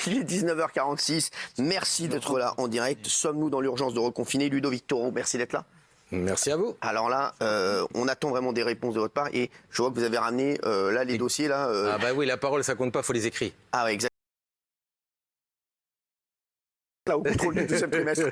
Il est 19h46. Merci d'être là en direct. Sommes-nous dans l'urgence de reconfiner? Ludovic Toro, merci d'être là. Merci à vous. Alors là, on attend vraiment des réponses de votre part et je vois que vous avez ramené là les dossiers là. Ah bah oui, la parole ça compte pas, faut les écrire. Ah ouais, exactement. Là, au contrôle du deuxième trimestre.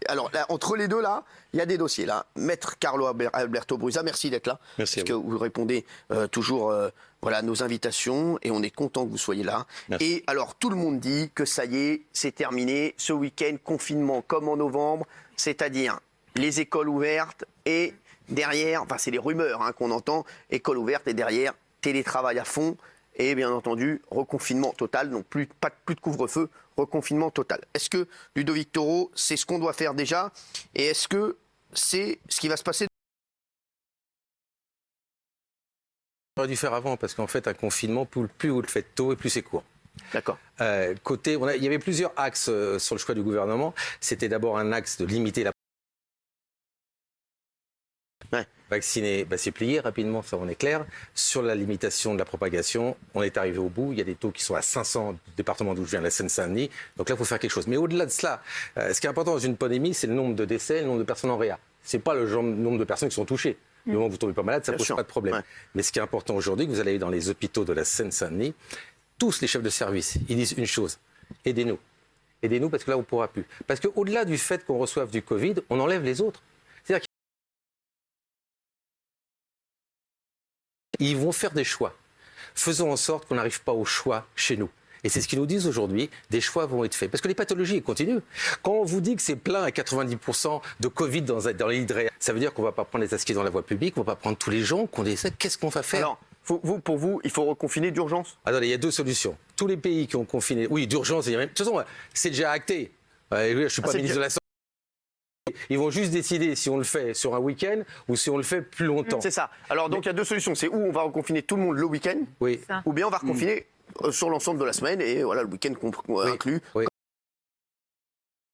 Alors là, entre les deux là, il y a des dossiers là. Maître Carlo Alberto Brusa, merci d'être là. Merci. Parce que vous répondez toujours voilà, à nos invitations et on est content que vous soyez là. Merci. Et alors tout le monde dit que ça y est, c'est terminé. Ce week-end, confinement comme en novembre, c'est-à-dire les écoles ouvertes et derrière, enfin c'est les rumeurs hein, qu'on entend, écoles ouvertes et derrière télétravail à fond. Et bien entendu, reconfinement total, donc plus de couvre-feu, reconfinement total. Est-ce que, Ludovic Toro, c'est ce qu'on doit faire déjà? Et est-ce que c'est ce qui va se passer? On aurait dû faire avant, parce qu'en fait, un confinement, plus vous le faites tôt et plus c'est court. D'accord. Il y avait plusieurs axes sur le choix du gouvernement. C'était d'abord un axe de limiter la... Ouais. Vacciner, c'est plié rapidement, ça on est clair. Sur la limitation de la propagation, on est arrivé au bout. Il y a des taux qui sont à 500 du département d'où je viens, la Seine-Saint-Denis. Donc là, il faut faire quelque chose. Mais au-delà de cela, ce qui est important dans une pandémie, c'est le nombre de décès, le nombre de personnes en réa. Ce n'est pas le nombre de personnes qui sont touchées. Du moment que vous ne tombez pas malade, ça ne pose pas de problème. Ouais. Mais ce qui est important aujourd'hui, que vous allez aller dans les hôpitaux de la Seine-Saint-Denis, tous les chefs de service, ils disent une chose, aidez-nous. Aidez-nous parce que là, on ne pourra plus. Parce qu'au-delà du fait qu'on reçoive du Covid, on enlève les autres. C'est-à-dire ils vont faire des choix. Faisons en sorte qu'on n'arrive pas au choix chez nous. Et c'est ce qu'ils nous disent aujourd'hui, des choix vont être faits. Parce que les pathologies continuent. Quand on vous dit que c'est plein à 90% de Covid dans les lits de réa, ça veut dire qu'on ne va pas prendre les asquis dans la voie publique, on ne va pas prendre tous les gens, qu'on essaie. Qu'est-ce qu'on va faire? Alors, pour vous, il faut reconfiner d'urgence? Attendez, il y a deux solutions. Tous les pays qui ont confiné... Oui, d'urgence, de toute façon, c'est déjà acté. Je ne suis pas ministre de la Santé. Ils vont juste décider si on le fait sur un week-end ou si on le fait plus longtemps. C'est ça. Alors donc il y a deux solutions. C'est où on va reconfiner tout le monde le week-end, oui, ou bien on va reconfiner sur l'ensemble de la semaine et voilà le week-end inclus. Oui.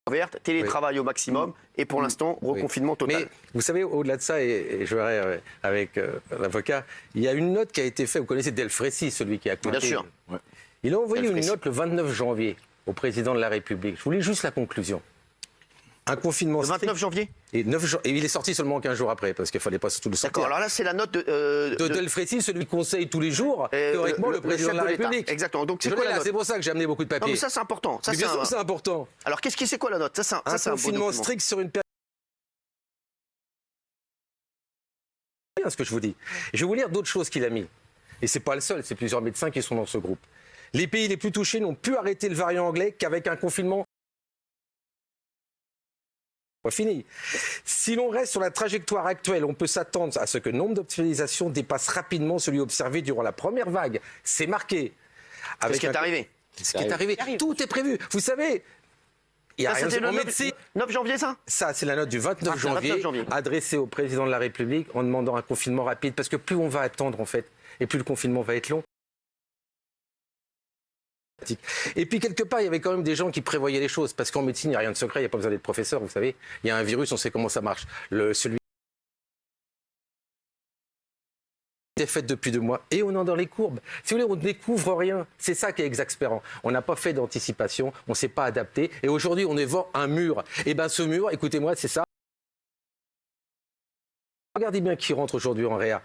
Verte, télétravail au maximum et pour l'instant reconfinement total. Mais vous savez, au-delà de ça, et je verrai avec l'avocat, il y a une note qui a été faite. Vous connaissez Delfrécy, celui qui a coûté. Bien sûr. Ouais. Il a envoyé une note le 29 janvier au président de la République. Je vous lis juste la conclusion. Un confinement le 29 janvier et il est sorti seulement 15 jours après, parce qu'il ne fallait pas surtout le sortir. D'accord, alors là c'est la note de Delfrécy, celui qui conseille tous les jours, théoriquement, le président de la République. Exactement, donc c'est quoi la note? C'est pour ça que j'ai amené beaucoup de papiers. Non mais ça c'est important. Ça, bien sûr c'est important. Alors c'est quoi la note? Ça, un confinement strict sur une période... C'est ce que je vous dis. Et je vais vous lire d'autres choses qu'il a mis. Et ce n'est pas le seul, c'est plusieurs médecins qui sont dans ce groupe. Les pays les plus touchés n'ont pu arrêter le variant anglais qu'avec un confinement fini. Si l'on reste sur la trajectoire actuelle, on peut s'attendre à ce que le nombre d'hospitalisations dépasse rapidement celui observé durant la première vague. C'est marqué. C'est ce qui est arrivé. Ce qui est arrivé. Tout est prévu. Vous savez, il y a c'était en le médecine. 9 janvier ça? Ça, c'est la note du 29 janvier, adressée au président de la République en demandant un confinement rapide. Parce que plus on va attendre, en fait, et plus le confinement va être long. Et puis quelque part, il y avait quand même des gens qui prévoyaient les choses, parce qu'en médecine, il n'y a rien de secret, il n'y a pas besoin d'être professeur, vous savez. Il y a un virus, on sait comment ça marche. Celui est fait depuis 2 mois, et on est dans les courbes. Si vous voulez, on ne découvre rien. C'est ça qui est exaspérant. On n'a pas fait d'anticipation, on ne s'est pas adapté, et aujourd'hui, on est devant un mur. Et bien ce mur, écoutez-moi, c'est ça. Regardez bien qui rentre aujourd'hui en réa.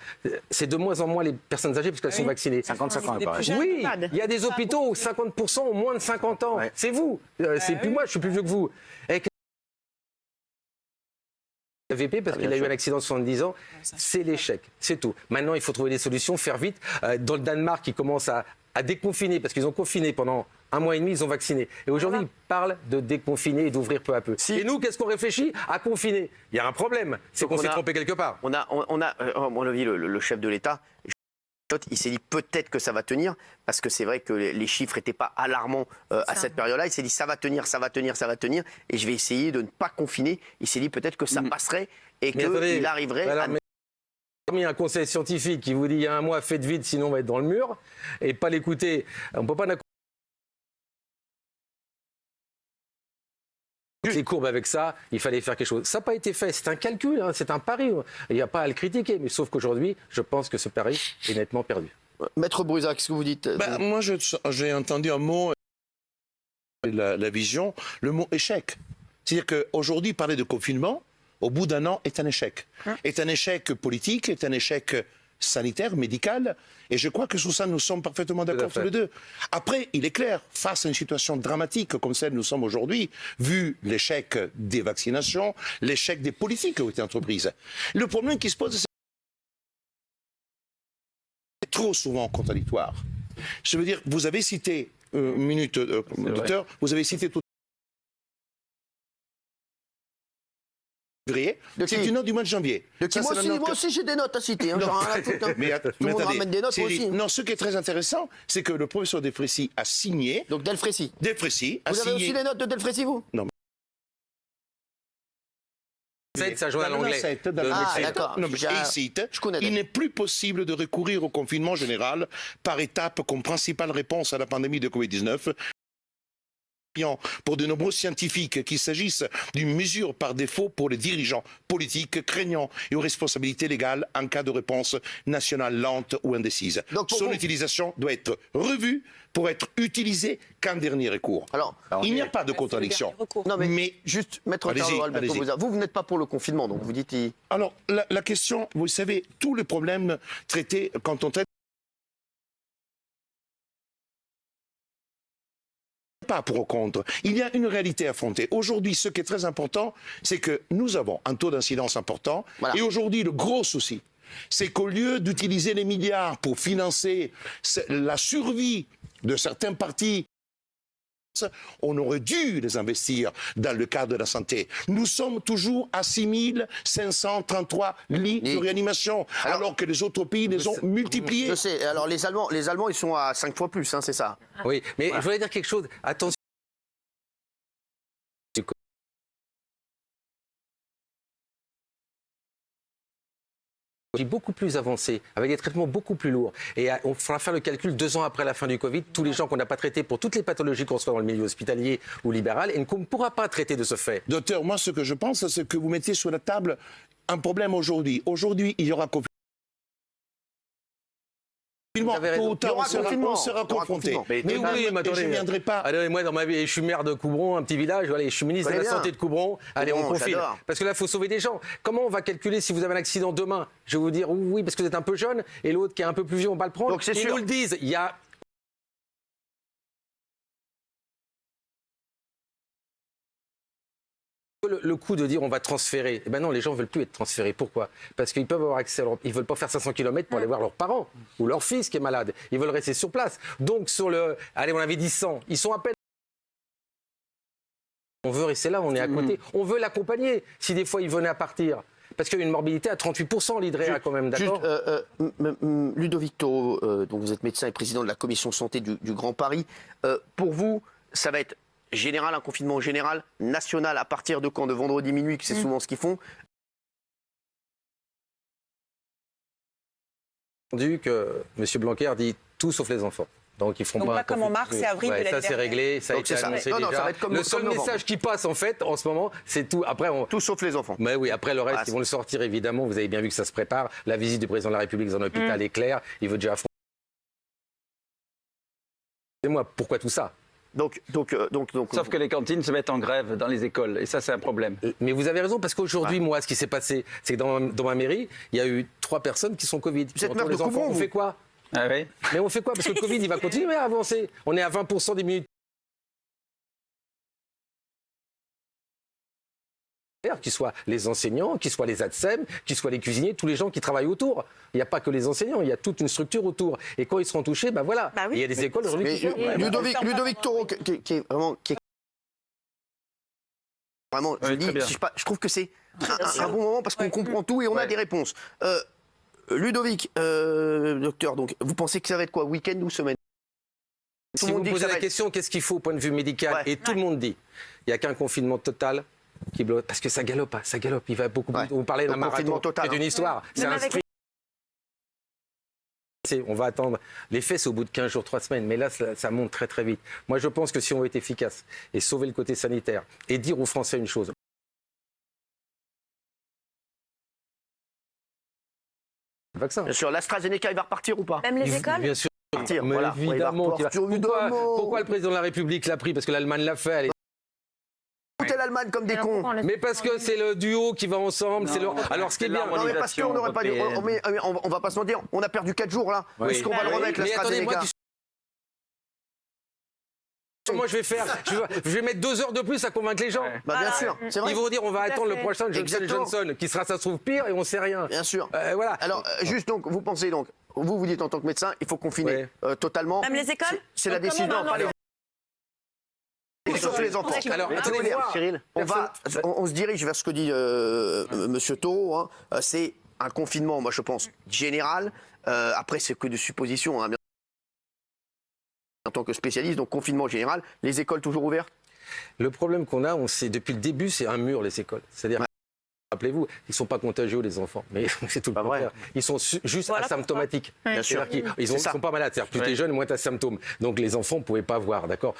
C'est de moins en moins les personnes âgées parce qu'elles sont vaccinées. 55 ans, pareil. Oui, il y a des hôpitaux où 50% ont moins de 50 ans. Ouais. C'est vous. C'est plus moi, je suis plus vieux que vous. AVP parce qu'il a eu un accident de 70 ans, c'est l'échec, c'est tout. Maintenant, il faut trouver des solutions, faire vite. Dans le Danemark, ils commencent à déconfiner parce qu'ils ont confiné pendant 1 mois et demi, ils ont vacciné. Et aujourd'hui, ils parlent de déconfiner et d'ouvrir peu à peu. Et nous, qu'est-ce qu'on réfléchit? À confiner. Il y a un problème, c'est qu'on s'est trompé quelque part. On a vu le chef de l'État. Il s'est dit peut-être que ça va tenir, parce que c'est vrai que les chiffres n'étaient pas alarmants à cette période-là. Il s'est dit ça va tenir, ça va tenir, ça va tenir, et je vais essayer de ne pas confiner. Il s'est dit peut-être que ça passerait et qu'il arriverait à... Il y a un conseil scientifique qui vous dit il y a 1 mois, faites vite, sinon on va être dans le mur, et pas l'écouter. On ne peut pas... Les courbes avec ça, il fallait faire quelque chose. Ça n'a pas été fait, c'est un calcul, hein, c'est un pari. Il n'y a pas à le critiquer, mais sauf qu'aujourd'hui, je pense que ce pari est nettement perdu. Maître Brusa, qu'est-ce que vous dites? Moi, j'ai entendu un mot la vision, le mot échec. C'est-à-dire qu'aujourd'hui, parler de confinement, au bout d'un an, est un échec. Est un échec politique, est un échec sanitaire, médical, et je crois que sur ça, nous sommes parfaitement d'accord tous les deux. Après, il est clair, face à une situation dramatique comme celle que nous sommes aujourd'hui, vu l'échec des vaccinations, l'échec des politiques qui ont été entreprises, le problème qui se pose, c'est trop souvent contradictoire. Je veux dire, vous avez cité, minute, auditeur, vous avez cité tout c'est une note du mois de janvier. Moi aussi j'ai des notes à citer. Hein, genre, tout le monde ramène des notes aussi. Non, ce qui est très intéressant, c'est que le professeur Delfraissy a signé. Donc Delfraissy. Delfraissy a signé. Vous avez aussi les notes de Delfraissy, vous? Non. C'est un journal anglais. D'accord. Il n'est plus possible de recourir au confinement général par étapes comme principale réponse à la pandémie de Covid-19. Pour de nombreux scientifiques qu'il s'agisse d'une mesure par défaut pour les dirigeants politiques craignant une responsabilité légale en cas de réponse nationale lente ou indécise. Son utilisation doit être revue pour être utilisée qu'en dernier recours. Alors, il n'y a pas de contradiction. Non, mais juste, Maître Carlo Alberto, vous n'êtes pas pour le confinement, donc vous dites... Alors, la question, vous savez, tous les problèmes traités, quand on traite pas pour ou contre. Il y a une réalité à affronter. Aujourd'hui, ce qui est très important, c'est que nous avons un taux d'incidence important. Voilà. Et aujourd'hui, le gros souci, c'est qu'au lieu d'utiliser les milliards pour financer la survie de certains partis, on aurait dû les investir dans le cadre de la santé. Nous sommes toujours à 6533 lits de réanimation, alors que les autres pays les ont multipliés. Je sais, alors les Allemands ils sont à 5 fois plus, hein, c'est ça. Oui, mais je voulais dire quelque chose. Attention. Beaucoup plus avancé, avec des traitements beaucoup plus lourds. Et on fera faire le calcul 2 ans après la fin du Covid, tous les gens qu'on n'a pas traités pour toutes les pathologies qu'on reçoit dans le milieu hospitalier ou libéral, et qu'on ne pourra pas traiter de ce fait. Docteur, moi ce que je pense, c'est que vous mettez sur la table un problème aujourd'hui. Aujourd'hui, il y aura confinement. On sera confronté. Mais oui, mais attendez, je ne viendrai pas. Allez, moi, dans ma vie, je suis maire de Coubron, un petit village. Allez, je suis ministre de la Santé de Coubron. Allez, on confine. Parce que là, il faut sauver des gens. Comment on va calculer si vous avez un accident demain? Je vais vous dire oui, parce que vous êtes un peu jeune, et l'autre qui est un peu plus vieux, on va le prendre. Donc, ils nous le disent. Il y a... Le coup de dire on va transférer, eh ben non, les gens ne veulent plus être transférés. Pourquoi? Parce qu'ils peuvent avoir accès ils ne veulent pas faire 500 km pour aller voir leurs parents ou leur fils qui est malade. Ils veulent rester sur place. Donc sur le... Allez, on avait dit 100. Ils sont à peine... On veut rester là, on est à côté. On veut l'accompagner si des fois il venait à partir. Parce qu'il y a une morbidité à 38%, l'IDREA quand même, d'accord? Ludovic Toro, donc vous êtes médecin et président de la commission santé du Grand Paris. Pour vous, ça va être général, un confinement général, national, à partir de quand? De vendredi minuit, que c'est souvent ce qu'ils font. Entendu que M. Blanquer dit tout sauf les enfants. Donc ils feront donc pas comme en mars et avril de l'année ça c'est réglé, ça a été annoncé déjà. Ça va être comme le seul message qui passe en fait en ce moment, c'est tout. Après tout sauf les enfants. Mais oui, après le reste, ils vont le sortir évidemment. Vous avez bien vu que ça se prépare. La visite du président de la République dans un hôpital est claire. Il veut déjà affronter. Dis-moi pourquoi tout ça? Sauf que les cantines se mettent en grève dans les écoles, et ça, c'est un problème. Mais vous avez raison, parce qu'aujourd'hui, moi, ce qui s'est passé, c'est que dans ma mairie, il y a eu 3 personnes qui sont Covid. Vous êtes maire de Coubron, on fait quoi? Ah oui. Mais on fait quoi? Parce que le Covid, il va continuer à avancer. On est à 20% des minutes. Qu'ils soient les enseignants, qu'ils soient les ATSEM, qu'ils soient les cuisiniers, tous les gens qui travaillent autour. Il n'y a pas que les enseignants, il y a toute une structure autour. Et quand ils seront touchés, ben voilà. Bah oui. Et il y a des écoles aujourd'hui qui sont... Ludovic Toro, qui est vraiment... Vraiment, je trouve que c'est un bon moment parce qu'on comprend tout et on a des réponses. Ludovic, docteur, donc, vous pensez que ça va être quoi, week-end ou semaine? Si vous me posez la question, qu'est-ce qu'il faut au point de vue médical? Et tout le monde dit, il n'y a qu'un confinement total qui bloque, parce que ça galope, il va beaucoup plus. Vous parlez d'un marathon, c'est une histoire, c'est un sprint. On va attendre. L'effet, c'est au bout de 15 jours, 3 semaines. Mais là, ça monte très très vite. Moi, je pense que si on veut être efficace et sauver le côté sanitaire et dire aux Français une chose. Le vaccin. Bien sûr, l'AstraZeneca, il va repartir ou pas? Même les écoles? Bien sûr. repartir. Mais Voilà, évidemment qu'il va. Pourquoi le président de la République l'a pris? Parce que l'Allemagne l'a fait. Elle est... Écoutez l'Allemagne comme des cons. Mais parce que c'est le duo qui va ensemble. Alors ce qui est bien. Non mais parce qu'on n'aurait pas dû. On va pas se mentir. On a perdu 4 jours là. Oui. Est-ce qu'on va le remettre la AstraZeneca? Moi, je vais mettre 2 heures de plus à convaincre les gens. Bah, bien sûr, c'est vrai. Ils vont dire on va attendre le prochain Johnson, qui sera, ça se trouve, pire et on sait rien. Bien sûr. Voilà. Alors, juste donc, vous pensez donc, vous dites en tant que médecin, il faut confiner totalement. Même les écoles? C'est la décision. Et surtout les enfants. Alors, attendez, Cyril, on se dirige vers ce que dit Monsieur Taureau. Hein. C'est un confinement, moi je pense, général. Après, c'est que de suppositions. Hein, en tant que spécialiste, donc confinement général, les écoles toujours ouvertes? Le problème qu'on a, depuis le début, c'est un mur, les écoles. C'est-à-dire, rappelez-vous, ils ne sont pas contagieux, les enfants. Mais c'est tout le contraire. Ils sont juste asymptomatiques. Bien sûr. Ils ne sont pas malades. C'est-à-dire, plus tu es jeune, moins tu as symptômes. Donc les enfants ne pouvaient pas voir, d'accord?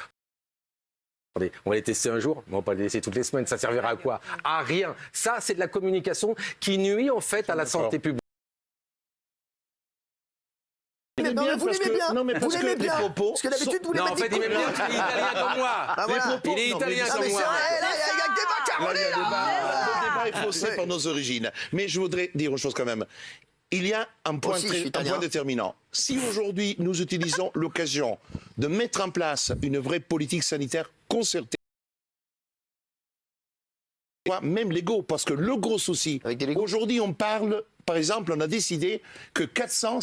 On va les tester un jour, mais on ne va pas les laisser toutes les semaines. Ça servira à quoi? À rien. Ça, c'est de la communication qui nuit en fait à la santé publique. Vous l'aimez bien. Non, mais parce que les propos. Parce que d'habitude, vous en fait, il m'aime bien parce qu'il est italien comme moi. Il est italien comme moi. Il y a un débat, Le débat est faussé par nos origines. Mais je voudrais dire une chose quand même. Il y a un point déterminant. Si aujourd'hui nous utilisons l'occasion de mettre en place une vraie politique sanitaire concertée, même l'ego, parce que le gros souci, aujourd'hui on parle, par exemple, on a décidé que 400...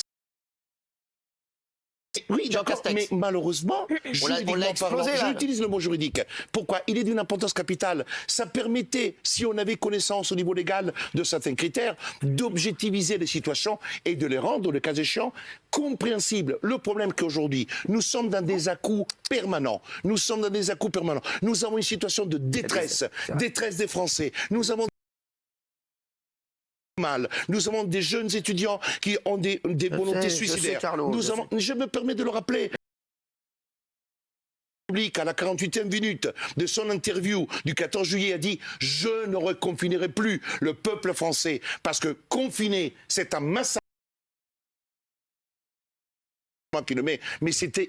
Oui, d'accord, mais malheureusement, j'utilise le mot juridique. Pourquoi? Il est d'une importance capitale. Ça permettait, si on avait connaissance au niveau légal de certains critères, d'objectiviser les situations et de les rendre, le cas échéant, compréhensibles. Le problème qu'aujourd'hui, nous sommes dans des à-coups permanents. Nous avons une situation de détresse des Français. Nous avons des jeunes étudiants qui ont des volontés suicidaires. Je me permets de le rappeler. À la 48e minute de son interview du 14 juillet a dit « Je ne reconfinerai plus le peuple français parce que confiner, c'est un massacre. » Mais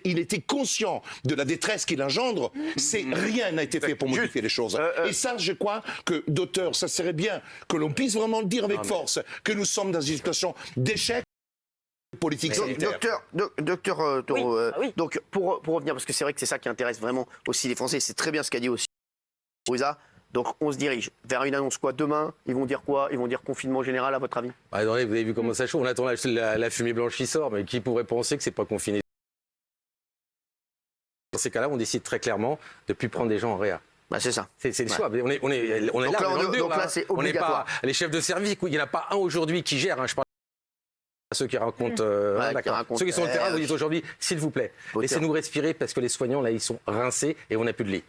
il était conscient de la détresse qu'il engendre. Rien n'a été fait pour modifier les choses. Et ça, je crois que, d'auteur, ça serait bien que l'on puisse vraiment le dire avec force, que nous sommes dans une situation d'échec politique sanitaire. Docteur Taureau, donc pour revenir, parce que c'est vrai que c'est ça qui intéresse vraiment aussi les Français, c'est très bien ce qu'a dit aussi Ruza. Donc on se dirige vers une annonce quoi demain? Ils vont dire quoi? Ils vont dire confinement général à votre avis? Attendez, vous avez vu comment ça chauffe? On attend la fumée blanche qui sort, mais qui pourrait penser que c'est pas confiné? Dans ces cas-là, on décide très clairement de ne plus prendre des gens en réa. Bah c'est ça. C'est le choix. On est là, donc là, c'est obligatoire. Les chefs de service, il n'y en a pas un aujourd'hui qui gère. Hein, je parle à ceux qui racontent. Ceux qui sont au terrain vous disent aujourd'hui, s'il vous plaît, laissez-nous respirer parce que les soignants là, ils sont rincés et on n'a plus de lit.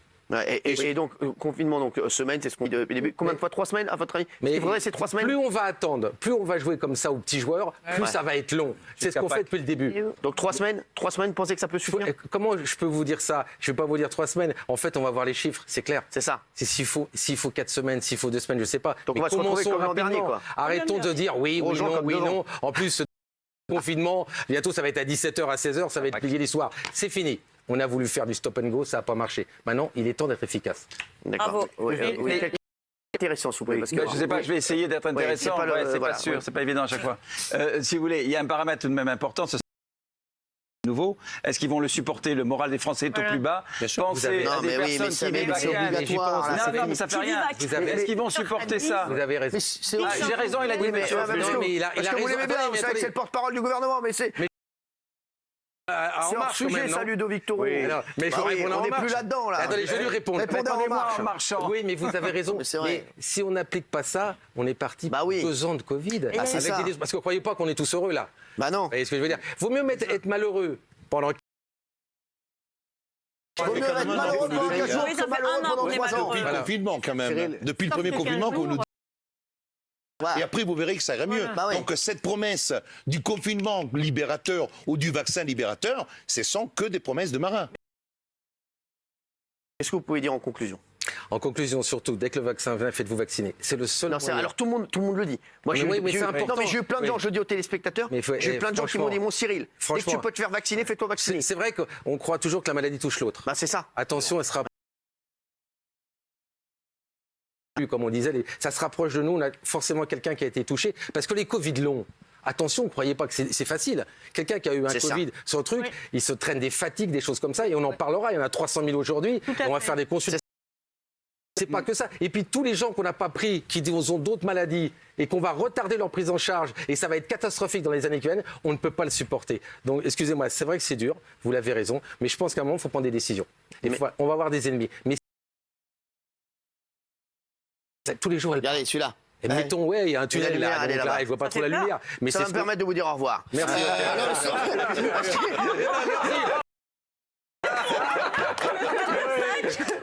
Et donc, confinement, donc semaine, c'est ce qu'on dit depuis le début. Combien de fois? 3 semaines, à votre avis? Mais c'est 3 semaines. Plus on va attendre, plus on va jouer comme ça aux petits joueurs, plus ça va être long. C'est ce qu'on fait depuis le début. Donc 3 semaines, vous pensez que ça peut suffire? Comment je peux vous dire ça? Je ne vais pas vous dire 3 semaines. En fait, on va voir les chiffres, c'est clair. C'est ça. S'il faut 4 semaines, s'il faut 2 semaines, je ne sais pas. Donc on va se retrouver comme l'an dernier, quoi. Arrêtons de dire oui, non. En plus, confinement, bientôt ça va être à 17h, à 16h, ça va être plié les soirs. C'est fini. On a voulu faire du stop and go, ça n'a pas marché. Maintenant, il est temps d'être efficace. D'accord. Intéressant, s'il vous plaît. Parce que, je ne sais pas, je vais essayer d'être intéressant. C'est pas sûr, c'est pas évident à chaque fois. Si vous voulez, il y a un paramètre tout de même important. Nouveau. Est-ce qu'ils vont le supporter? Le moral des Français est au plus bas. Pensez à des personnes qui c'est obligatoire. Non, mais ça fait rien. Est-ce qu'ils vont supporter ça? Vous avez raison. J'ai raison, il a dit. Parce que vous l'aimez bien, vous savez que c'est le porte-parole du gouvernement, mais c'est... En marche, quand même, ça, Ludovic Taureau. Mais je on n'est plus là-dedans, là. Attendez, je vais lui répondre. Répondez-moi en marchant. Oui, mais vous avez raison. Mais si on n'applique pas ça, on est parti pour 2 ans de Covid. Parce que vous ne croyez pas qu'on est tous heureux, là? Bah non. Vous voyez ce que je veux dire? Vaut mieux être malheureux pendant... Vaut mieux être malheureux pendant 4 jours que malheureux pendant 3 ans. Depuis le confinement, quand même. Depuis le premier confinement qu'on nous dit. Et après, vous verrez que ça irait mieux. Donc, cette promesse du confinement libérateur ou du vaccin libérateur, ce sont que des promesses de marins. Qu'est-ce que vous pouvez dire en conclusion? En conclusion, surtout, dès que le vaccin vient, faites-vous vacciner. C'est le seul moyen. Alors tout le monde le dit. Moi, j'ai eu plein de gens, je dis aux téléspectateurs, j'ai eu plein de gens qui m'ont dit, mon Cyril, dès que tu peux te faire vacciner, fais-toi vacciner. C'est vrai qu'on croit toujours que la maladie touche l'autre. Bah, c'est ça. Attention, elle sera... Comme on disait, ça se rapproche de nous, on a forcément quelqu'un qui a été touché. Parce que les Covid longs, attention, ne croyez pas que c'est facile. Quelqu'un qui a eu un Covid sur le truc, il se traîne des fatigues, des choses comme ça, et on en parlera. Il y en a 300 000 aujourd'hui. On va faire des consultations. C'est pas que ça. Et puis tous les gens qu'on n'a pas pris, qui ont d'autres maladies, et qu'on va retarder leur prise en charge, et ça va être catastrophique dans les années qui viennent, on ne peut pas le supporter. Donc, excusez-moi, c'est vrai que c'est dur, vous l'avez raison, mais je pense qu'à un moment, il faut prendre des décisions. Et on va avoir des ennemis. Mais tous les jours, regardez celui-là. Et mettons, il y a un tunnel là, donc là, il ne voit pas trop la lumière. Mais ça va me permettre de vous dire au revoir. Merci.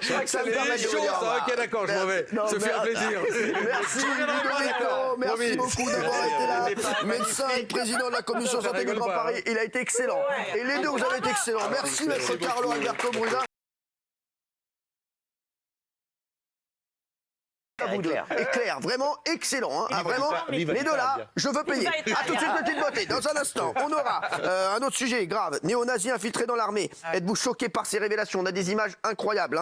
Je crois que ça me permet de vous dire au revoir. Ok, d'accord, je m'en vais. Ça fait un plaisir. Merci Ludovico, merci beaucoup d'avoir été là. Médecin et président de la commission santé du Grand Paris, il a été excellent. Et les deux, vous avez été excellents. Merci maître Carlo Alberto Brusa. Éclair, vraiment excellent. Hein, vraiment, les deux là, je veux payer. A tout de suite, petite beauté. Dans un instant, on aura un autre sujet grave. Néo-nazi infiltré dans l'armée. Êtes-vous choqué par ces révélations? On a des images incroyables. Hein.